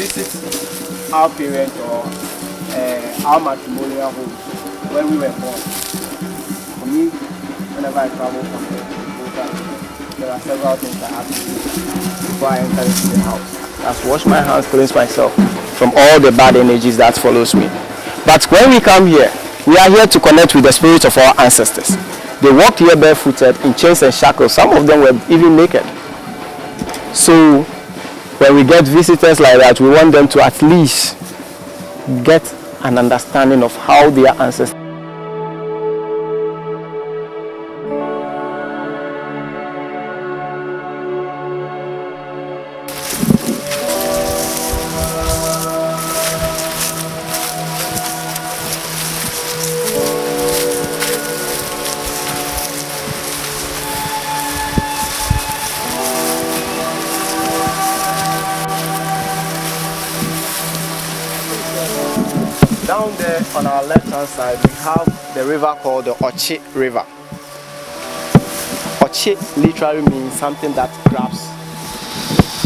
This is our parent or our matrimonial home where we were born. For me, whenever I travel from here, there are several things I have to do before I enter into the house. I have to wash my hands, cleanse myself from all the bad energies that follows me. But when we come here, we are here to connect with the spirits of our ancestors. They walked here barefooted in chains and shackles. Some of them were even naked. So when we get visitors like that, we want them to at least get an understanding of how their ancestors. Down there on our left hand side, we have the river called the Ochi River. Ochi literally means something that grabs.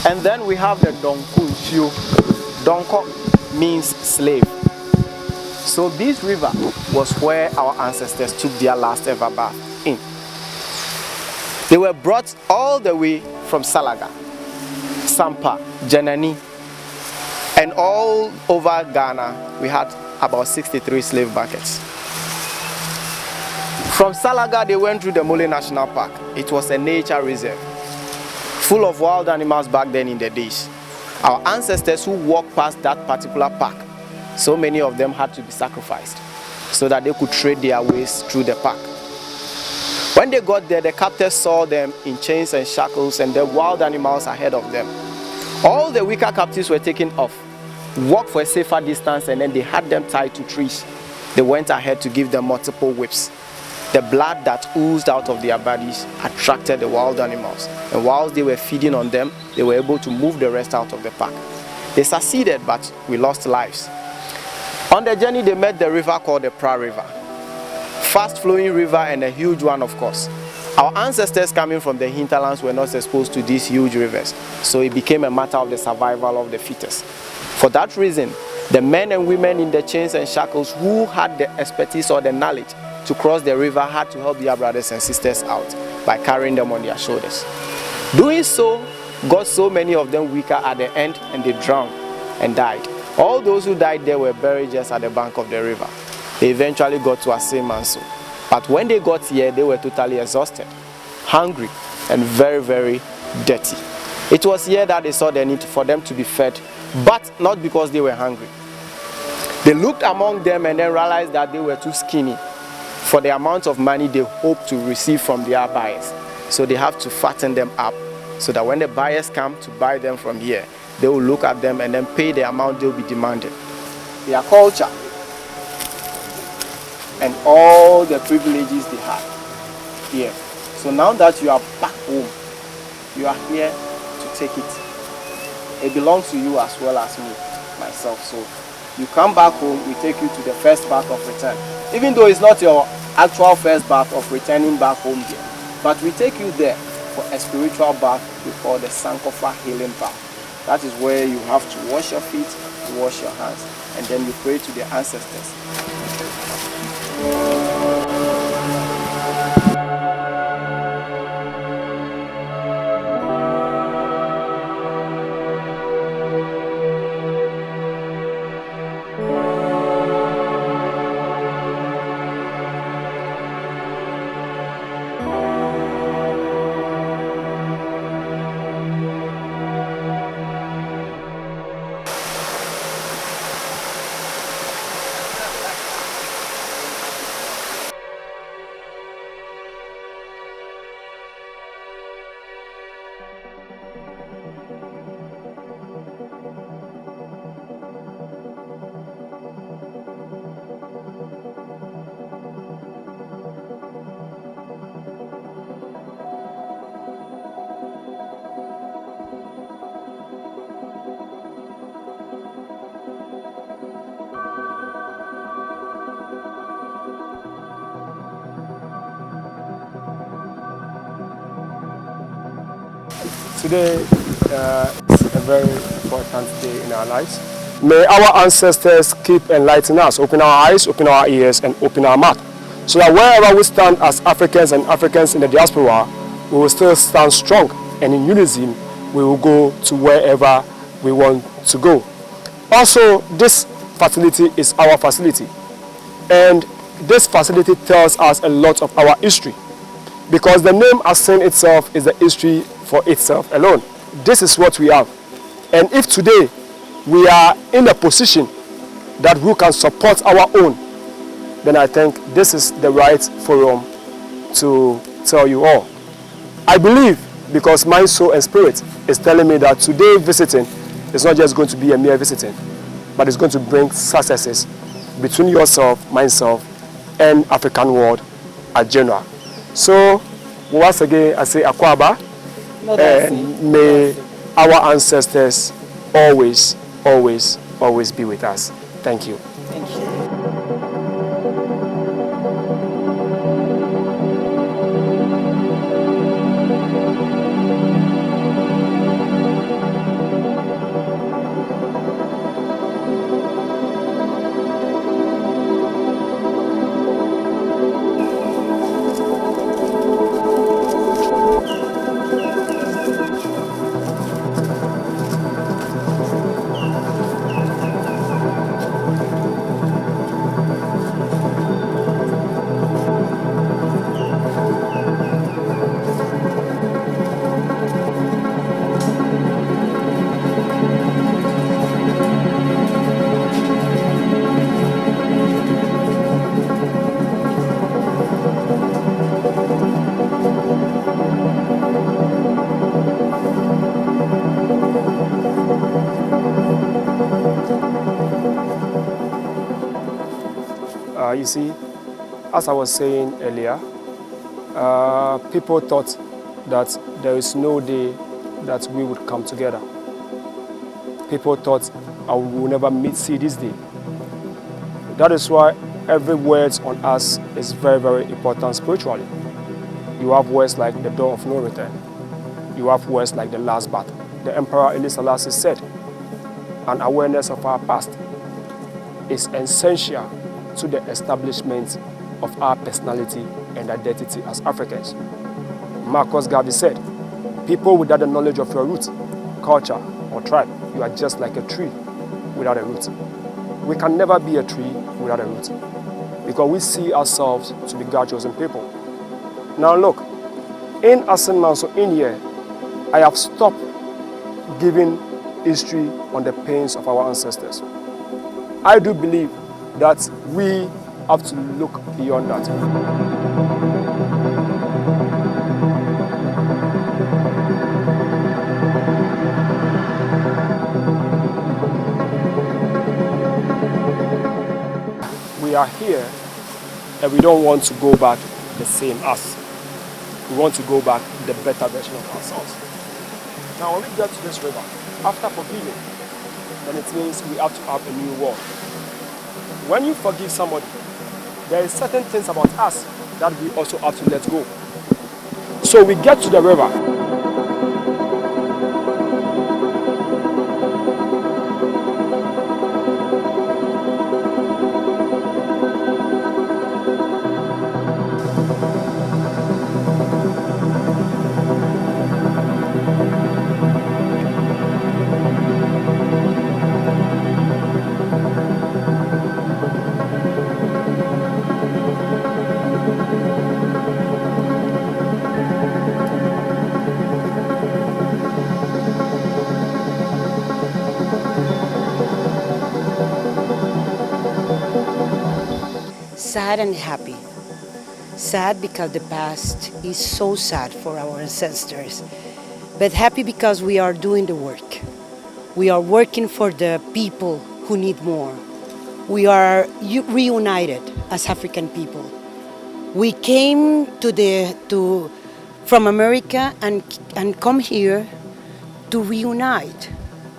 And then we have the Donkunshio. Donko means slave. So this river was where our ancestors took their last ever bath in. They were brought all the way from Salaga, Sampa, Janani, and all over Ghana. We had about 63 slave buckets. From Salaga, they went through the Mole National Park. It was a nature reserve, full of wild animals back then in the days. Our ancestors who walked past that particular park, so many of them had to be sacrificed so that they could trade their ways through the park. When they got there, the captors saw them in chains and shackles and the wild animals ahead of them. All the weaker captives were taken off, walked for a safer distance, and then they had them tied to trees. They went ahead to give them multiple whips. The blood that oozed out of their bodies attracted the wild animals, and whilst they were feeding on them, they were able to move the rest out of the pack. They succeeded, but we lost lives. On the journey, they met the river called the Prez River. Fast flowing river and a huge one, of course. Our ancestors coming from the hinterlands were not exposed to these huge rivers, so it became a matter of the survival of the fittest. For that reason, the men and women in the chains and shackles who had the expertise or the knowledge to cross the river had to help their brothers and sisters out by carrying them on their shoulders. Doing so got so many of them weaker at the end, and they drowned and died. All those who died there were buried just at the bank of the river. They eventually got to Assin Manso. But when they got here, they were totally exhausted, hungry, and very, very dirty. It was here that they saw the need for them to be fed, but not because they were hungry. They looked among them and then realized that they were too skinny for the amount of money they hoped to receive from their buyers. So they have to fatten them up so that when the buyers come to buy them from here, they will look at them and then pay the amount they'll be demanding. Their culture and all the privileges they had here. So now that you are back home, you are here to take it. It belongs to you as well as me, myself. So you come back home, we take you to the first bath of return. Even though it's not your actual first bath of returning back home here, but we take you there for a spiritual bath we call the Sankofa healing bath. That is where you have to wash your feet, wash your hands, and then you pray to the ancestors. Today, it's a very important day in our lives. May our ancestors keep enlightening us, open our eyes, open our ears, and open our mouth, so that wherever we stand as Africans and Africans in the diaspora, we will still stand strong, and in unison, we will go to wherever we want to go. Also, this facility is our facility, and this facility tells us a lot of our history, because the name Assin itself is the history for itself alone. This is what we have, and if today we are in a position that we can support our own, then I think this is the right forum to tell you all. I believe, because my soul and spirit is telling me that today visiting is not just going to be a mere visiting, but it's going to bring successes between yourself, myself, and African world at general. So once again, I say Akwaba, and may our ancestors always, always, always be with us. Thank you. Thank you. You see, as I was saying earlier, people thought that there is no day that we would come together. People thought I will never see this day. That is why every word on us is very, very important spiritually. You have words like the door of no return. You have words like the LastBath. The Emperor Haile Selassie said, an awareness of our past is essential to the establishment of our personality and identity as Africans. Marcus Garvey said, people without the knowledge of your root, culture, or tribe, you are just like a tree without a root. We can never be a tree without a root, because we see ourselves to be God's chosen people. Now look, in Assin Manso in here, I have stopped giving history on the pains of our ancestors. I do believe that we have to look beyond that. We are here and we don't want to go back the same as. We want to go back the better version of ourselves. Now when we get to this river, after forgiving, then it means we have to have a new world. When you forgive somebody, there are certain things about us that we also have to let go. So we get to the river. Sad and happy. Sad because the past is so sad for our ancestors, but happy because we are doing the work. We are working for the people who need more. We are reunited as African people. We came from America and come here to reunite,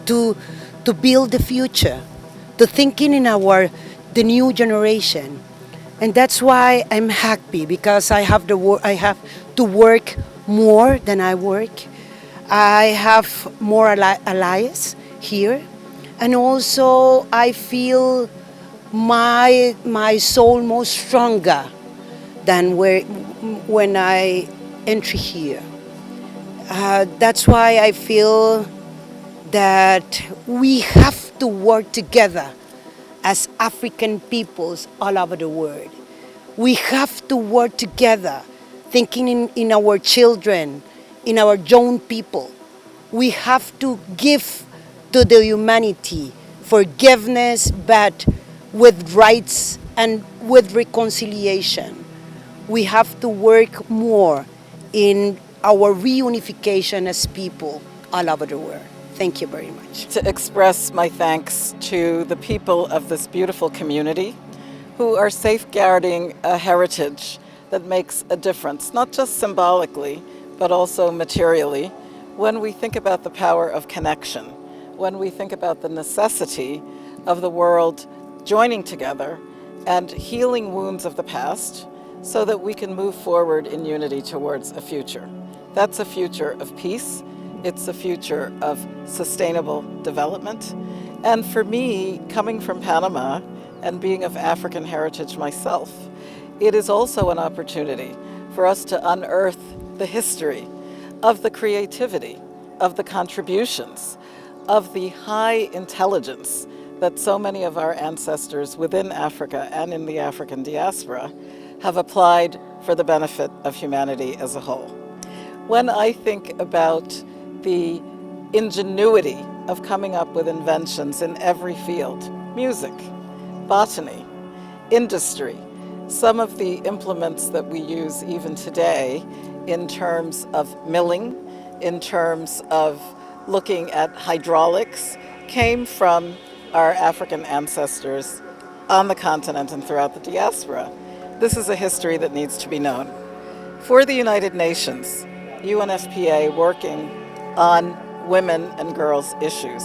to build the future, to thinking in the new generation. And that's why I'm happy, because I have to work more than I work. I have more allies here, and also I feel my soul more stronger than when I enter here. That's why I feel that we have to work together as African peoples all over the world. We have to work together, thinking in our children, in our young people. We have to give to the humanity forgiveness, but with rights and with reconciliation. We have to work more in our reunification as people all over the world. Thank you very much. To express my thanks to the people of this beautiful community who are safeguarding a heritage that makes a difference, not just symbolically, but also materially, when we think about the power of connection, when we think about the necessity of the world joining together and healing wounds of the past so that we can move forward in unity towards a future. That's a future of peace. It's a future of sustainable development. And for me, coming from Panama and being of African heritage myself, it is also an opportunity for us to unearth the history of the creativity, of the contributions, of the high intelligence that so many of our ancestors within Africa and in the African diaspora have applied for the benefit of humanity as a whole. When I think about the ingenuity of coming up with inventions in every field, music, botany, industry, some of the implements that we use even today in terms of milling, in terms of looking at hydraulics, came from our African ancestors on the continent and throughout the diaspora. This is a history that needs to be known. For the United Nations, UNFPA working on women and girls issues,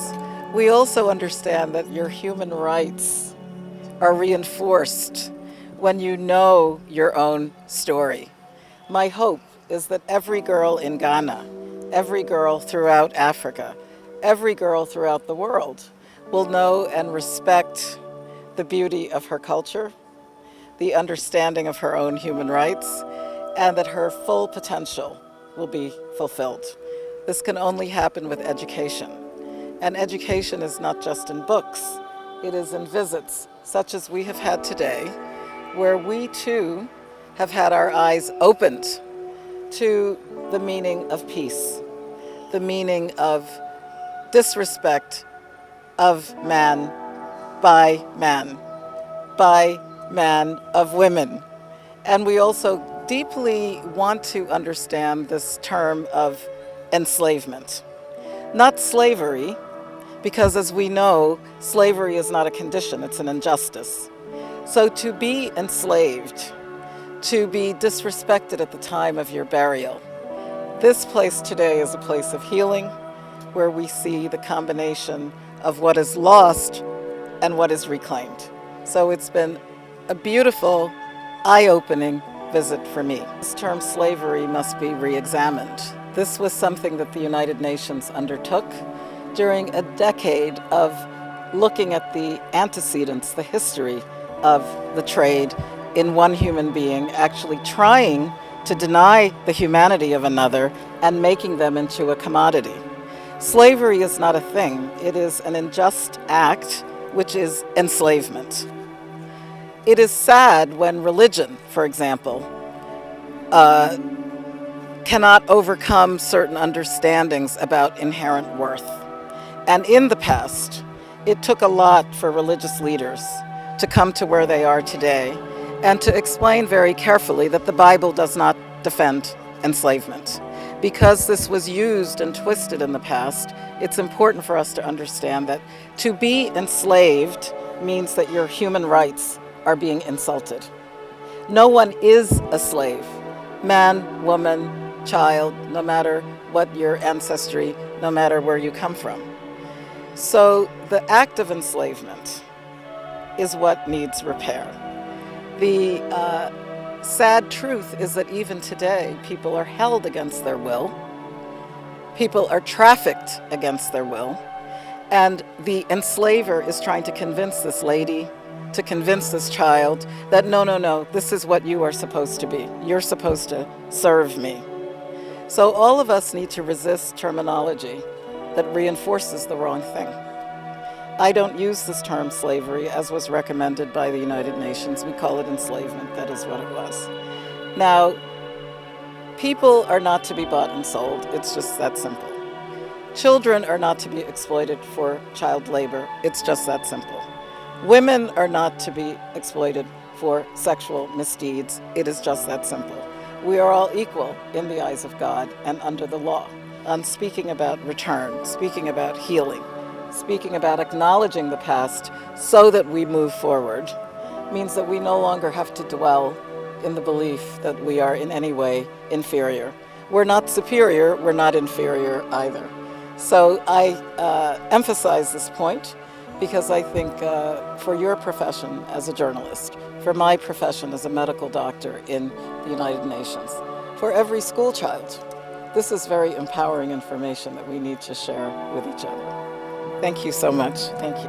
we also understand that your human rights are reinforced when you know your own story. My hope is that every girl in Ghana, every girl throughout Africa, every girl throughout the world will know and respect the beauty of her culture, the understanding of her own human rights, and that her full potential will be fulfilled. This can only happen with education. And education is not just in books, it is in visits such as we have had today, where we too have had our eyes opened to the meaning of peace, the meaning of disrespect of man, by man of women. And we also deeply want to understand this term of enslavement. Not slavery, because as we know, slavery is not a condition, it's an injustice. So to be enslaved, to be disrespected at the time of your burial, this place today is a place of healing, where we see the combination of what is lost and what is reclaimed. So it's been a beautiful, eye-opening visit for me. This term slavery must be re-examined. This was something that the United Nations undertook during a decade of looking at the antecedents, the history of the trade in one human being actually trying to deny the humanity of another and making them into a commodity. Slavery is not a thing. It is an unjust act, which is enslavement. It is sad when religion, for example, cannot overcome certain understandings about inherent worth. And in the past, it took a lot for religious leaders to come to where they are today and to explain very carefully that the Bible does not defend enslavement. Because this was used and twisted in the past, it's important for us to understand that to be enslaved means that your human rights are being insulted. No one is a slave, man, woman, child, no matter what your ancestry, no matter where you come from. So the act of enslavement is what needs repair. The sad truth is that even today, people are held against their will. People are trafficked against their will, and the enslaver is trying to convince this lady, to convince this child that no, no, no, this is what you are supposed to be. You're supposed to serve me. So all of us need to resist terminology that reinforces the wrong thing. I don't use this term slavery as was recommended by the United Nations. We call it enslavement. That is what it was. Now, people are not to be bought and sold. It's just that simple. Children are not to be exploited for child labor. It's just that simple. Women are not to be exploited for sexual misdeeds. It is just that simple. We are all equal in the eyes of God and under the law. On speaking about return, speaking about healing, speaking about acknowledging the past so that we move forward, means that we no longer have to dwell in the belief that we are in any way inferior. We're not superior, we're not inferior either. So I emphasize this point because I think for your profession as a journalist, for my profession as a medical doctor in the United Nations, for every school child, this is very empowering information that we need to share with each other. Thank you so much. Thank you.